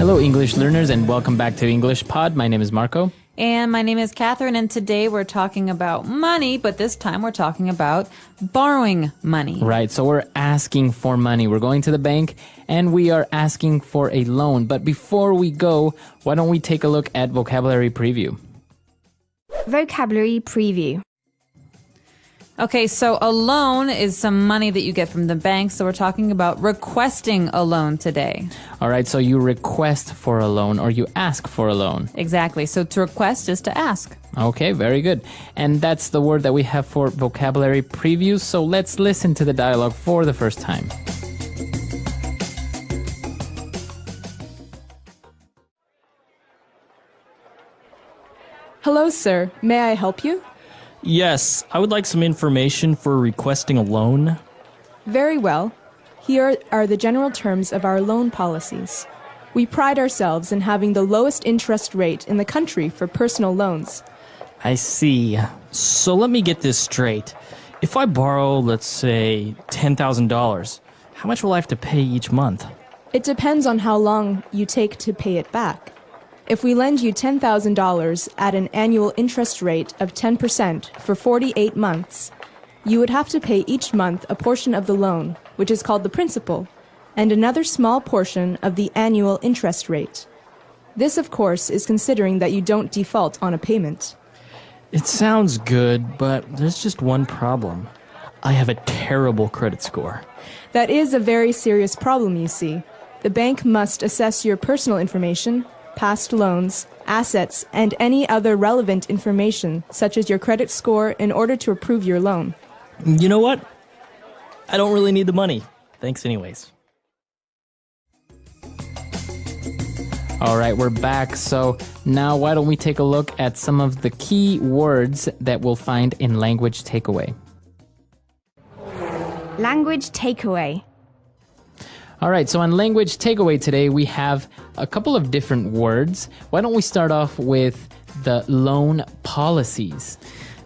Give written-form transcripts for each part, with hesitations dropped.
Hello, English learners, and welcome back to English Pod. My name is Marco. And my name is Catherine, and today we're talking about money, but this time we're talking about borrowing money. Right, so we're asking for money. We're going to the bank, and we are asking for a loan. But before we go, why don't we take a look at vocabulary preview? Vocabulary preview. Okay, so a loan is some money that you get from the bank, so we're talking about requesting a loan today. All right, so you request for a loan or you ask for a loan. Exactly, so to request is to ask. Okay, very good. And that's the word that we have for vocabulary preview, so let's listen to the dialogue for the first time. Hello, sir. May I help you? Yes, I would like some information for requesting a loan. Very well. Here are the general terms of our loan policies. We pride ourselves in having the lowest interest rate in the country for personal loans. I see. So let me get this straight. If I borrow, let's say, $10,000, how much will I have to pay each month? It depends on how long you take to pay it back. If we lend you $10,000 at an annual interest rate of 10% for 48 months, you would have to pay each month a portion of the loan, which is called the principal, and another small portion of the annual interest rate. This, of course, is considering that you don't default on a payment. It sounds good, but there's just one problem. I have a terrible credit score. That is a very serious problem, you see. The bank must assess your personal information, past loans, assets, and any other relevant information, such as your credit score, in order to approve your loan. You know what? I don't really need the money. Thanks anyways. All right, we're back. So now why don't we take a look at some of the key words that we'll find in language takeaway. Language takeaway. All right, so on language takeaway today, we have a couple of different words. Why don't we start off with the loan policies?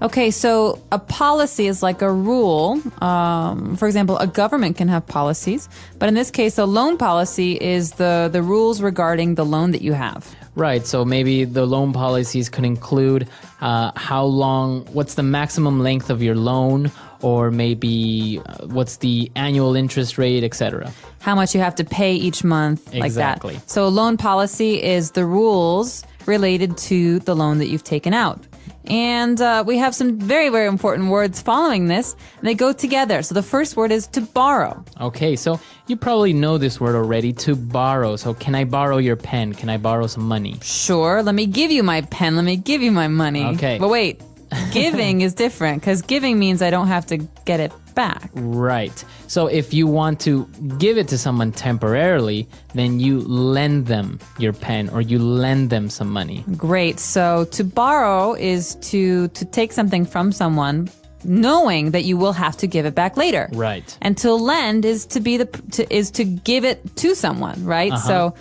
Okay, so a policy is like a rule. For example, a government can have policies, but in this case, a loan policy is the rules regarding the loan that you have. Right, so maybe the loan policies could include how long, what's the maximum length of your loan, or maybe what's the annual interest rate, etc. How much you have to pay each month, like Exactly. that. So a loan policy is the rules related to the loan that you've taken out. And we have some very, very important words following this, and they go together. So the first word is to borrow. Okay, so you probably know this word already, to borrow. So can I borrow your pen? Can I borrow some money? Sure, let me give you my pen, let me give you my money. Okay. But wait, giving is different, because giving means I don't have to get it back. Right. So if you want to give it to someone temporarily, then you lend them your pen or you lend them some money. Great. So to borrow is to take something from someone knowing that you will have to give it back later. Right. And to lend is to give it to someone, right? So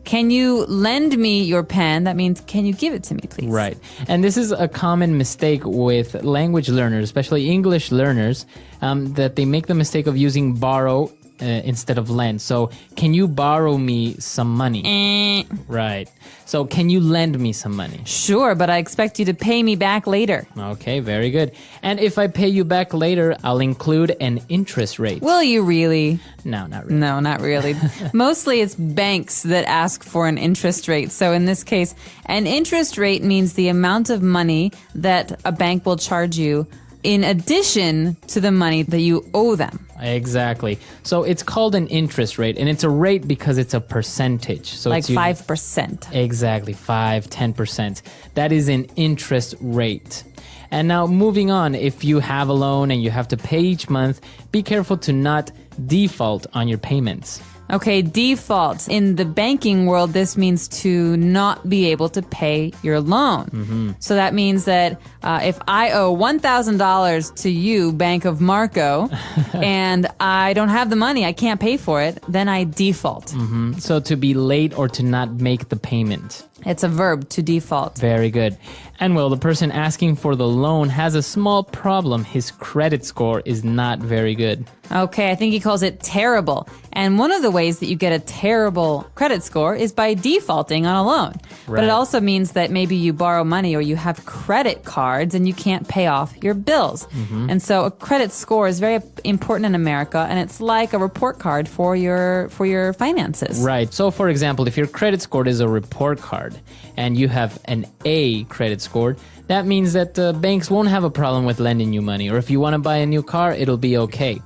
can you lend me your pen? That means, can you give it to me, please? Right. And this is a common mistake with language learners, especially English learners, that they make the mistake of using borrow instead of lend. So, can you borrow me some money? Right. So, can you lend me some money? Sure, but I expect you to pay me back later. Okay, very good. And if I pay you back later, I'll include an interest rate. Will you really? No, not really. No, not really. Mostly it's banks that ask for an interest rate. So in this case, an interest rate means the amount of money that a bank will charge you in addition to the money that you owe them. Exactly. So it's called an interest rate, and it's a rate because it's a percentage. So Like it's 5%. Exactly, 5-10%. That is an interest rate. And now moving on, if you have a loan and you have to pay each month, be careful to not default on your payments. Okay, default. In the banking world, this means to not be able to pay your loan. So that means that if I owe $1,000 to you, Bank of Marco, and I don't have the money, I can't pay for it, then I default. So to be late or to not make the payment. It's a verb, to default. Very good. And well, the person asking for the loan has a small problem. His credit score is not very good. Okay, I think he calls it terrible. And one of the ways that you get a terrible credit score is by defaulting on a loan. But Right. it also means that maybe you borrow money or you have credit cards and you can't pay off your bills. And so a credit score is very important in America, and it's like a report card for your finances. Right. So, for example, if your credit score is a report card and you have an A credit score, that means that banks won't have a problem with lending you money. Or if you want to buy a new car, it'll be okay.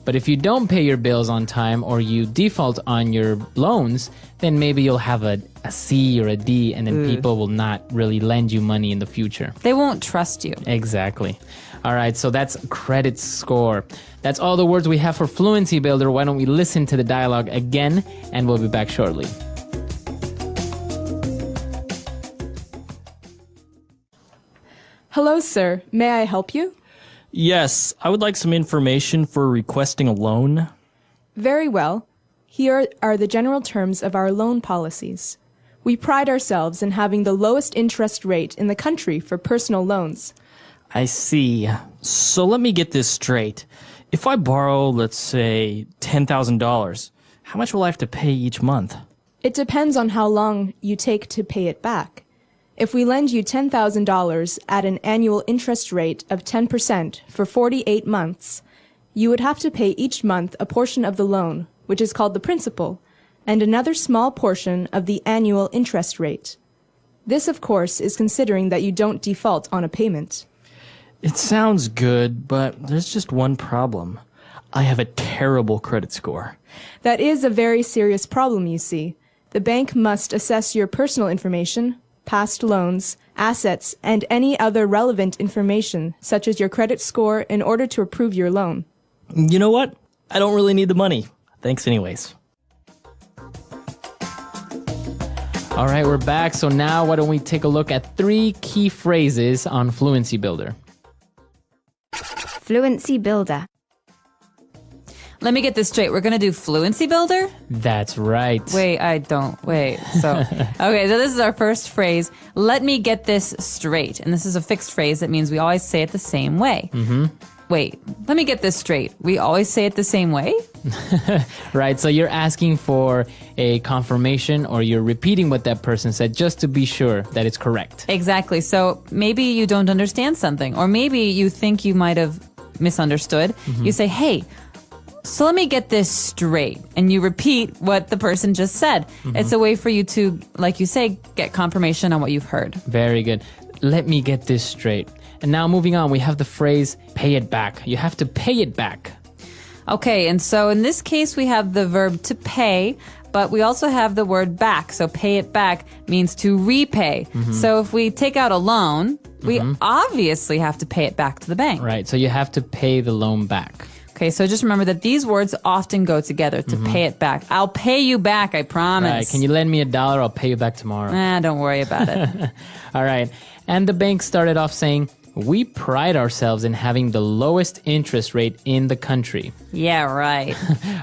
But if you don't pay your bills on time or you default on your loans, then maybe you'll have a C or a D, and then people will not really lend you money in the future. They won't trust you. Exactly. All right, so that's credit score. That's all the words we have for Fluency Builder. Why don't we listen to the dialogue again, and we'll be back shortly. Hello, sir. May I help you? Yes, I would like some information for requesting a loan. Very well. Here are the general terms of our loan policies. We pride ourselves in having the lowest interest rate in the country for personal loans. I see. So let me get this straight. If I borrow, let's say, $10,000, how much will I have to pay each month? It depends on how long you take to pay it back. If we lend you $10,000 at an annual interest rate of 10% for 48 months, you would have to pay each month a portion of the loan, which is called the principal, and another small portion of the annual interest rate. This, of course, is considering that you don't default on a payment. It sounds good, but there's just one problem. I have a terrible credit score. That is a very serious problem, you see. The bank must assess your personal information, past loans, assets, and any other relevant information, such as your credit score, in order to approve your loan. You know what? I don't really need the money. Thanks anyways. All right, we're back. So now why don't we take a look at 3 key phrases on Fluency Builder. Fluency Builder. Let me get this straight. We're going to do Fluency Builder? That's right. Wait. So, okay, so this is our first phrase. Let me get this straight. And this is a fixed phrase. That means we always say it the same way. Wait, let me get this straight. We always say it the same way? Right, so you're asking for a confirmation, or you're repeating what that person said just to be sure that it's correct. Exactly. So maybe you don't understand something, or maybe you think you might have misunderstood. You say, hey, so let me get this straight. And you repeat what the person just said. It's a way for you to, like you say, get confirmation on what you've heard. Very good. Let me get this straight. And now moving on, we have the phrase, pay it back. You have to pay it back. Okay, and so in this case, we have the verb to pay, but we also have the word back. So pay it back means to repay. So if we take out a loan, we obviously have to pay it back to the bank. Right, so you have to pay the loan back. Okay, so just remember that these words often go together, to pay it back. I'll pay you back, I promise. Right, can you lend me $1? I'll pay you back tomorrow. Don't worry about it. All right, and the bank started off saying, we pride ourselves in having the lowest interest rate in the country. Yeah, right.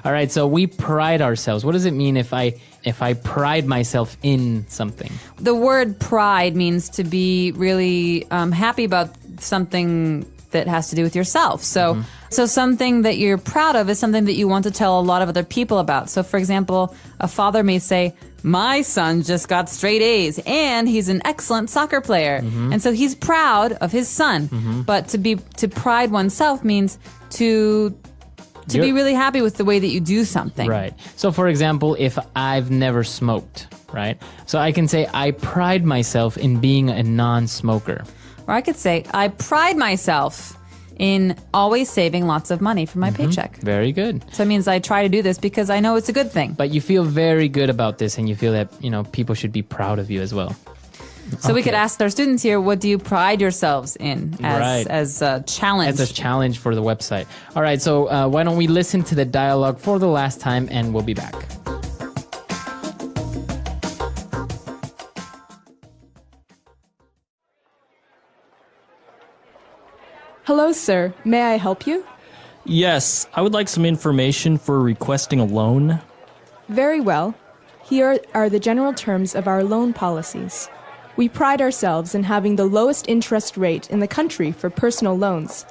All right, so we pride ourselves. What does it mean if I pride myself in something? The word pride means to be really happy about something that has to do with yourself. So something that you're proud of is something that you want to tell a lot of other people about. So for example, a father may say, my son just got straight A's and he's an excellent soccer player. And so he's proud of his son. But to pride oneself means to be really happy with the way that you do something. Right. So for example, if I've never smoked, right? So I can say, I pride myself in being a non-smoker. Or I could say, I pride myself in always saving lots of money for my paycheck. Very good. So it means I try to do this because I know it's a good thing. But you feel very good about this, and you feel that, people should be proud of you as well. So we could ask our students here, what do you pride yourselves in as a challenge? As a challenge for the website. All right, so why don't we listen to the dialogue for the last time, and we'll be back. Hello, sir. May I help you? Yes, I would like some information for requesting a loan. Very well. Here are the general terms of our loan policies. We pride ourselves in having the lowest interest rate in the country for personal loans.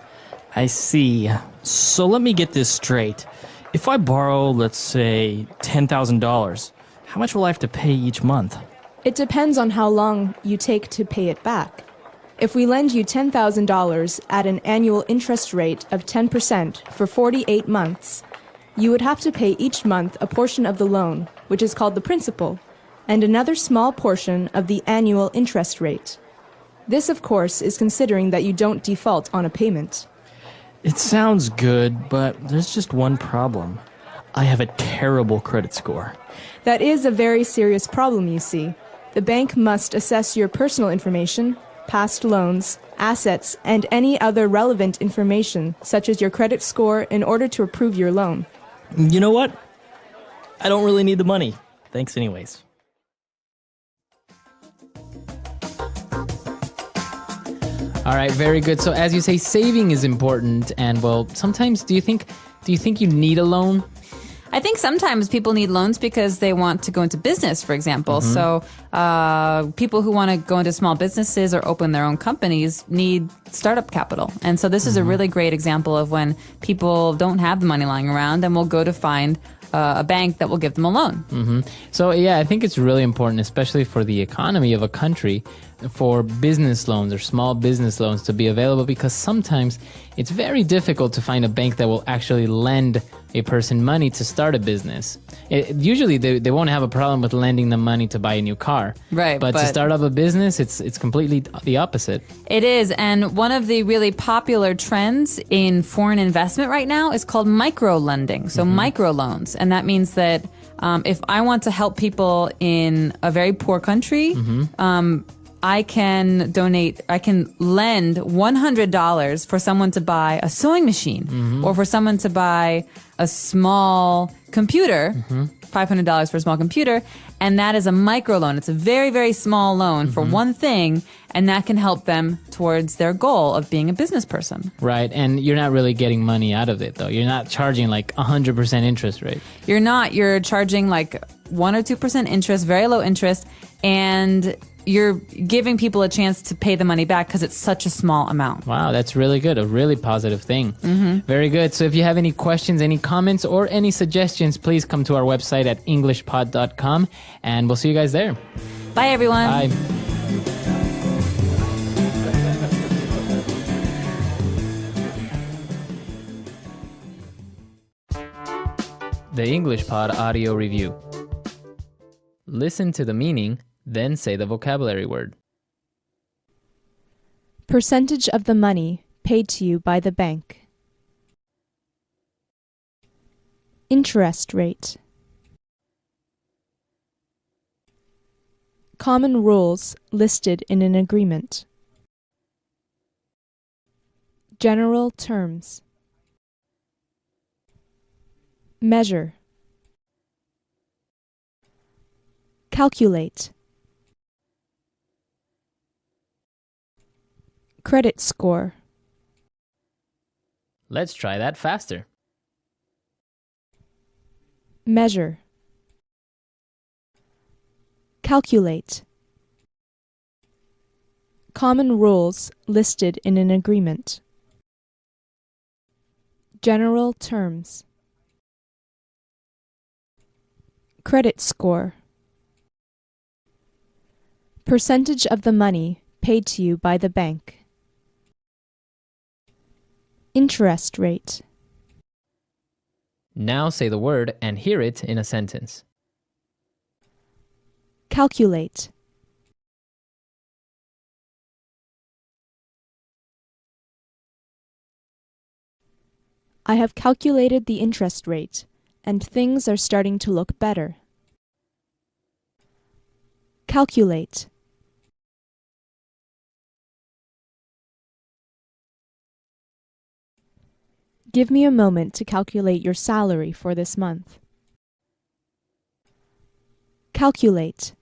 I see. So let me get this straight. If I borrow, let's say, $10,000, how much will I have to pay each month? It depends on how long you take to pay it back. If we lend you $10,000 at an annual interest rate of 10% for 48 months, you would have to pay each month a portion of the loan, which is called the principal, and another small portion of the annual interest rate. This, of course, is considering that you don't default on a payment. It sounds good, but there's just one problem. I have a terrible credit score. That is a very serious problem, you see. The bank must assess your personal information, past loans, assets, and any other relevant information, such as your credit score, in order to approve your loan. You know what? I don't really need the money. Thanks anyways. All right, very good. So as you say, saving is important, and well, sometimes do you think you need a loan? I think sometimes people need loans because they want to go into business, for example. So people who want to go into small businesses or open their own companies need startup capital. And so this is a really great example of when people don't have the money lying around and will go to find a bank that will give them a loan. So yeah, I think it's really important, especially for the economy of a country, for business loans or small business loans to be available, because sometimes it's very difficult to find a bank that will actually lend a person money to start a business. Usually they won't have a problem with lending them money to buy a new car. Right, But to start up a business, it's completely the opposite. It is, and one of the really popular trends in foreign investment right now is called micro-lending, so microloans. And that means that if I want to help people in a very poor country, I can lend $100 for someone to buy a sewing machine or for someone to buy a small computer, $500 for a small computer, and that is a microloan. It's a very, very small loan for one thing, and that can help them towards their goal of being a business person. Right, and you're not really getting money out of it, though. You're not charging like 100% interest rate. You're not. You're charging like 1 or 2% interest, very low interest, and you're giving people a chance to pay the money back because it's such a small amount. Wow, that's really good. A really positive thing. Very good. So if you have any questions, any comments, or any suggestions, please come to our website at englishpod.com, and we'll see you guys there. Bye, everyone. Bye. The English Pod Audio Review. Listen to the meaning, then say the vocabulary word. Percentage of the money paid to you by the bank. Interest rate. Common rules listed in an agreement. General terms. Measure. Calculate. Credit score. Let's try that faster. Measure. Calculate. Common rules listed in an agreement. General terms. Credit score. Percentage of the money paid to you by the bank. Interest rate. Now say the word and hear it in a sentence. Calculate. I have calculated the interest rate, and things are starting to look better. Calculate. Give me a moment to calculate your salary for this month. Calculate.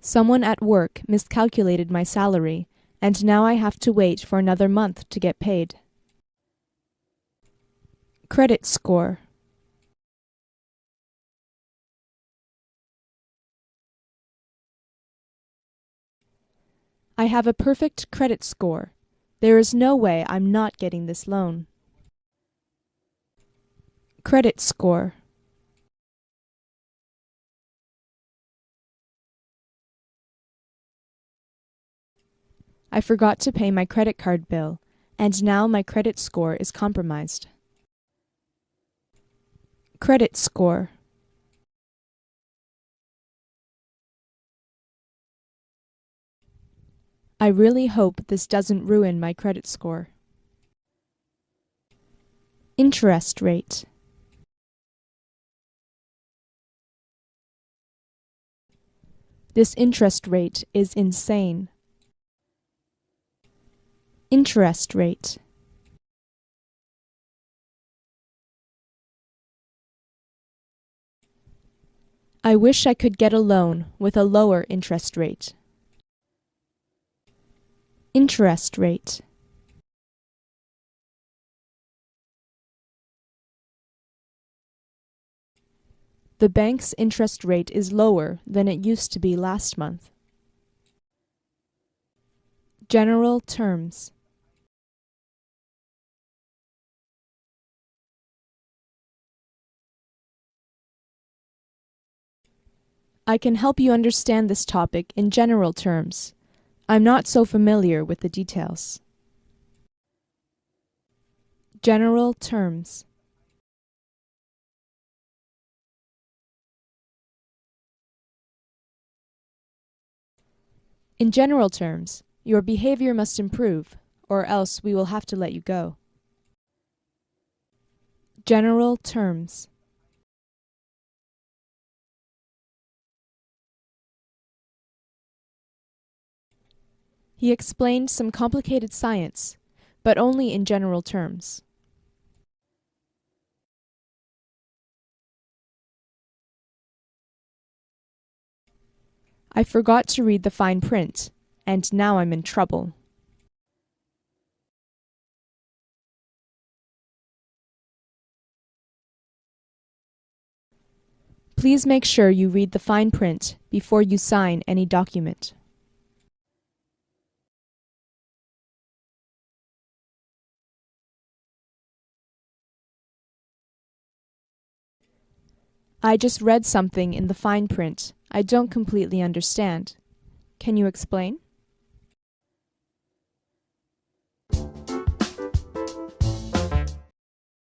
Someone at work miscalculated my salary, and now I have to wait for another month to get paid. Credit score. I have a perfect credit score. There is no way I'm not getting this loan. Credit score. I forgot to pay my credit card bill, and now my credit score is compromised. Credit score. I really hope this doesn't ruin my credit score. Interest rate. This interest rate is insane. Interest rate. I wish I could get a loan with a lower interest rate. Interest rate. The bank's interest rate is lower than it used to be last month. General terms. I can help you understand this topic in general terms. I'm not so familiar with the details. General terms. In general terms, your behavior must improve, or else we will have to let you go. General terms. He explained some complicated science, but only in general terms. I forgot to read the fine print, and now I'm in trouble. Please make sure you read the fine print before you sign any document. I just read something in the fine print I don't completely understand. Can you explain?